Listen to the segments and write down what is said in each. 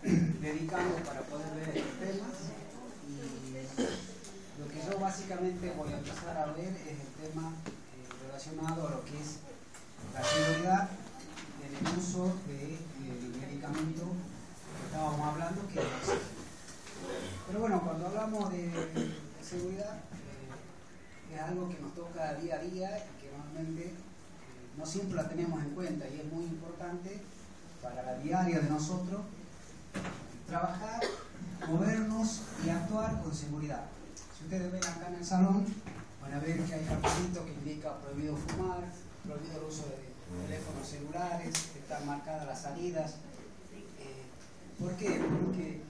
dedicamos para poder ver estos temas, y lo que yo básicamente voy a empezar a ver es el tema relacionado a lo que es la seguridad en el uso del medicamento que estábamos hablando, que es el oxígeno. Pero bueno, cuando hablamos de seguridad, es algo que nos toca día a día y que normalmente no siempre la tenemos en cuenta, y es muy importante para la diaria de nosotros trabajar, movernos y actuar con seguridad. Si ustedes ven acá en el salón, van a ver que hay cartelitos que indica prohibido fumar, prohibido el uso de teléfonos celulares, están marcadas las salidas. ¿Por qué? Porque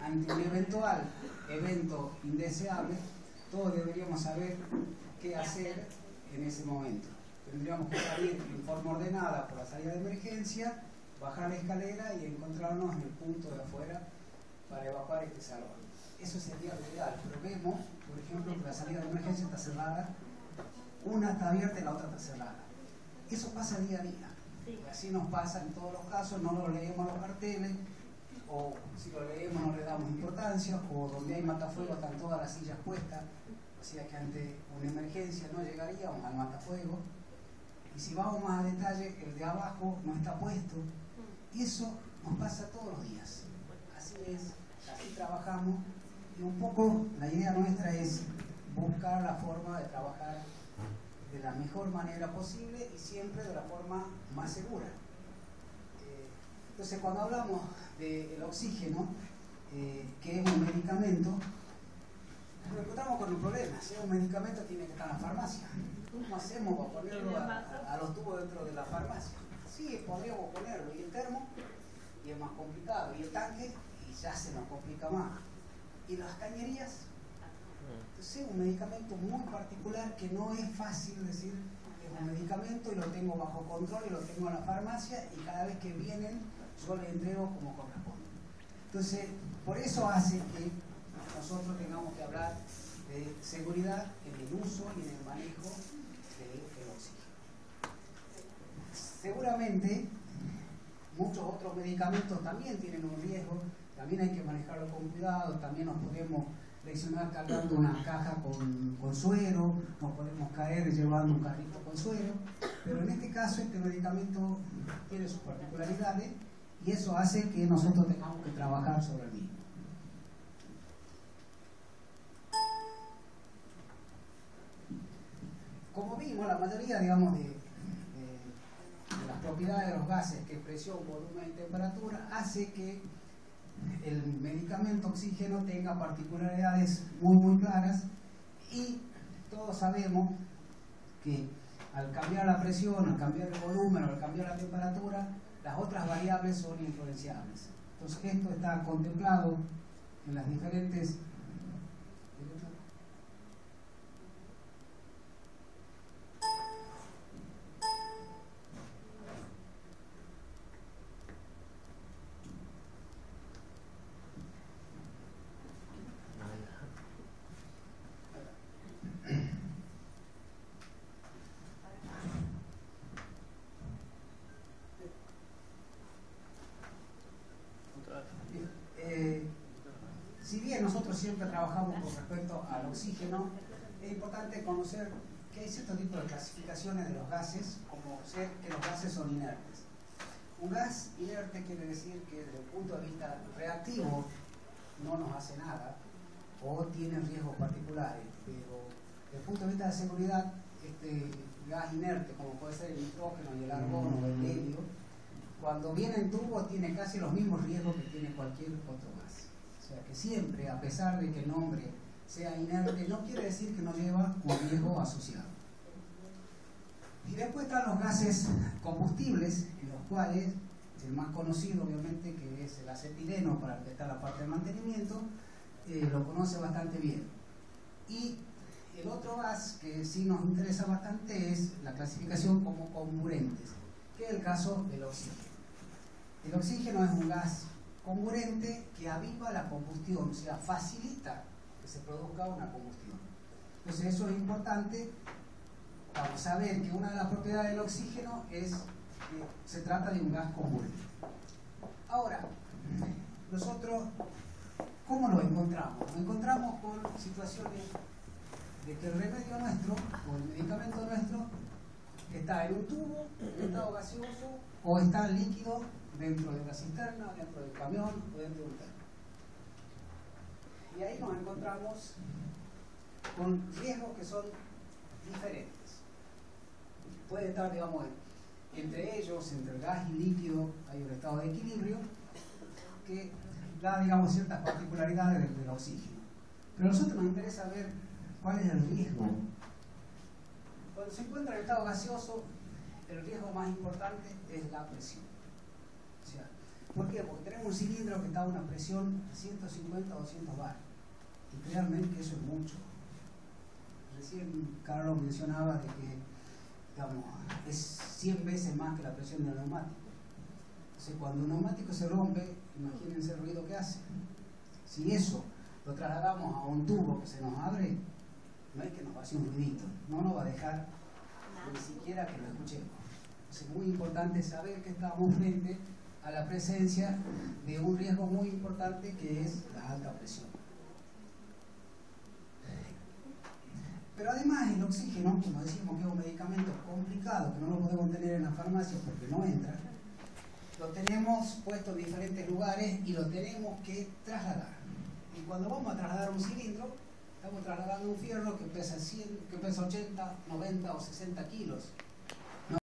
ante un eventual evento indeseable, todos deberíamos saber qué hacer en ese momento. Tendríamos que salir en forma ordenada por la salida de emergencia, bajar la escalera y encontrarnos en el punto de afuera para evacuar este salón. Eso sería lo ideal, pero vemos, por ejemplo, que la salida de emergencia está cerrada, una está abierta y la otra está cerrada. Eso pasa día a día. Y así nos pasa en todos los casos, no lo leemos los carteles, o si lo leemos no le damos importancia, o donde hay matafuego están todas las sillas puestas, o sea que ante una emergencia no llegaríamos al matafuego. Y si vamos más a detalle, el de abajo no está puesto. Y eso nos pasa todos los días. Así es, así trabajamos, y un poco la idea nuestra es buscar la forma de trabajar de la mejor manera posible y siempre de la forma más segura. Entonces, cuando hablamos del oxígeno, que es un medicamento, nos encontramos con un problema. Si es un medicamento, tiene que estar en la farmacia. ¿Cómo hacemos para ponerlo a los tubos dentro de la farmacia? Sí, podríamos ponerlo, y el termo, y es más complicado, y el tanque, y ya se nos complica más. Y las cañerías. Entonces, es un medicamento muy particular que no es fácil decir es un medicamento y lo tengo bajo control y lo tengo en la farmacia, y cada vez que vienen yo le entrego como corresponde. Entonces, por eso hace que nosotros tengamos que hablar de seguridad en el uso y en el manejo del oxígeno. Seguramente muchos otros medicamentos también tienen un riesgo, también hay que manejarlo con cuidado, también nos podemos lesionar cargando una caja con suero, nos podemos caer llevando un carrito con suero, pero en este caso este medicamento tiene sus particularidades y eso hace que nosotros tengamos que trabajar sobre el mismo. Como vimos, la mayoría, digamos, de las propiedades de los gases, que es presión, volumen y temperatura, hace que el medicamento oxígeno tenga particularidades muy claras, y todos sabemos que al cambiar la presión, al cambiar el volumen, al cambiar la temperatura, las otras variables son influenciables. Entonces esto está contemplado en las diferentes si bien nosotros siempre trabajamos con respecto al oxígeno, es importante conocer que hay cierto tipo de clasificaciones de los gases, como ser que los gases son inertes. Un gas inerte quiere decir que desde el punto de vista reactivo no nos hace nada o tiene riesgos particulares, pero desde el punto de vista de seguridad, este gas inerte, como puede ser el nitrógeno y el argón o el helio, cuando viene en tubo tiene casi los mismos riesgos que tiene cualquier otro gas. O sea que siempre, a pesar de que el nombre sea inerte, no quiere decir que no lleva un riesgo asociado. Y después están los gases combustibles, en los cuales el más conocido obviamente, que es el acetileno, para el que está la parte de mantenimiento, lo conoce bastante bien. Y el otro gas que sí nos interesa bastante es la clasificación como comburentes, que es el caso del oxígeno. El oxígeno es un gas comburente que aviva la combustión, o sea, facilita que se produzca una combustión. Entonces eso es importante para saber que una de las propiedades del oxígeno es que se trata de un gas comburente. Ahora, nosotros, ¿cómo lo encontramos? Nos encontramos con situaciones de que el remedio nuestro, o el medicamento nuestro, está en un tubo, en estado gaseoso, o está líquido dentro de la cisterna, dentro del camión o dentro de un tanque. Y ahí nos encontramos con riesgos que son diferentes. Puede estar, digamos, entre ellos, entre el gas y líquido, hay un estado de equilibrio que da, digamos, ciertas particularidades del oxígeno. Pero a nosotros nos interesa ver cuál es el riesgo. Cuando se encuentra en estado gaseoso, el riesgo más importante es la presión. O sea, ¿por qué? Porque tenemos un cilindro que está a una presión de 150 o 200 bar. Y realmente eso es mucho. Recién Carlos mencionaba de que, digamos, es 100 veces más que la presión del neumático. Entonces, cuando un neumático se rompe, imagínense el ruido que hace. Si eso lo trasladamos a un tubo que se nos abre, no es que nos vacíe un ruidito, no nos va a dejar ni siquiera que lo escuchemos. Es muy importante saber que estamos frente a la presencia de un riesgo muy importante que es la alta presión. Pero además el oxígeno, como decimos que es un medicamento complicado, que no lo podemos tener en la farmacia porque no entra, lo tenemos puesto en diferentes lugares y lo tenemos que trasladar. Y cuando vamos a trasladar un cilindro, estamos trasladando un fierro que pesa 100, que pesa 80, 90 o 60 kilos.